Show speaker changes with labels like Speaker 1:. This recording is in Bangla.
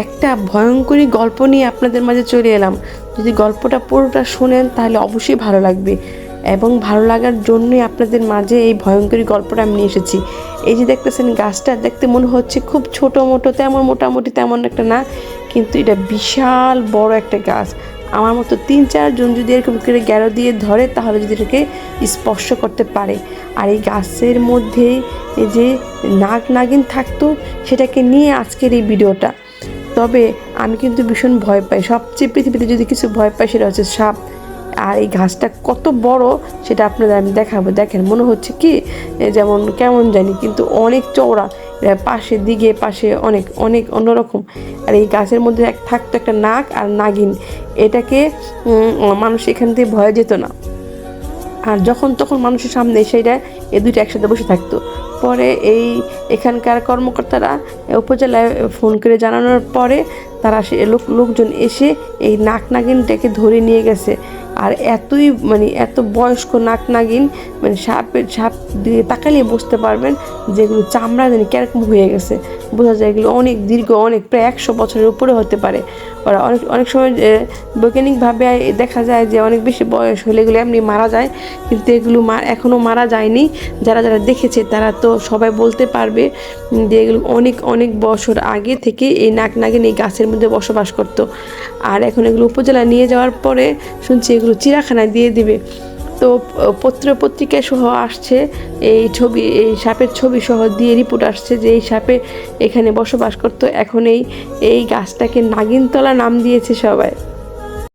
Speaker 1: একটা ভয়ঙ্করী গল্প নিয়ে আপনাদের মাঝে চলে এলাম। যদি গল্পটা পুরোটা শোনেন তাহলে অবশ্যই ভালো লাগবে, এবং ভালো লাগার জন্যই আপনাদের মাঝে এই ভয়ঙ্করী গল্পটা আমি নিয়ে এসেছি। এই যে দেখতেছেন গাছটা, দেখতে মনে হচ্ছে খুব ছোটো মোটো, তেমন মোটামুটি তেমন একটা না, কিন্তু এটা বিশাল বড় একটা গাছ। আমার মতো 3-4 জন যদি এরকম করে গ্যারো দিয়ে ধরে তাহলে যদি এটাকে স্পর্শ করতে পারে। আর এই গাছের মধ্যেই এই যে নাগ নাগিন থাকতো, সেটাকে নিয়ে আজকের এই ভিডিওটা। তবে আমি কিন্তু ভীষণ ভয় পাই, সবচেয়ে পৃথিবীতে যদি কিছু ভয় পাই সেটা হচ্ছে সাপ। আর এই ঘাসটা কত বড় সেটা আপনাদের আমি দেখাবো। দেখেন, মনে হচ্ছে কি যেমন কেমন জানি, কিন্তু অনেক চওড়া, পাশে দিকে পাশে অনেক অনেক অন্যরকম। আর এই গাছের মধ্যে থাকতো একটা নাগ আর নাগিন, এটাকে মানুষ এখান থেকে ভয়ে যেত না। আর যখন তখন মানুষের সামনে সেইটা এই দুইটা একসাথে বসে থাকতো। পরে এখানকার কর্মকর্তারা উপজেলায় ফোন করে জানানোর পরে তারা লোকজন এসে এই নাগ নাগিনটাকে ধরে নিয়ে গেছে। আর এত বয়স্ক নাগ নাগিন, সাপ দিয়ে তাকালে বুঝতে পারবেন যেগুলো চামড়া জানি কিরকম হয়ে গেছে। বোঝা যায় এগুলো অনেক দীর্ঘ, প্রায় 100 বছরের উপরে হতে পারে। ওরা অনেক সময় বৈজ্ঞানিকভাবে দেখা যায় যে অনেক বেশি বয়স হলে এগুলো এমনি মারা যায়, কিন্তু এগুলো এখনও মারা যায়নি। যারা দেখেছে তারা তো সবাই বলতে পারবে যে এগুলো অনেক অনেক বছর আগে থেকে এই নাগ নাগিন এই গাছের মধ্যে বসবাস করতো। আর এখন এগুলো উপজেলায় নিয়ে যাওয়ার পরে শুনছি এগুলো চিড়িয়াখানায় দিয়ে দিবে। তো পত্রিকায় সহ আসছে এই সাপের ছবি সহ দিয়ে রিপোর্ট আসছে যে এই সাপে এখানে বসবাস করতো। এখন এই গাছটাকে নাগিনতলা নাম দিয়েছে সবাই।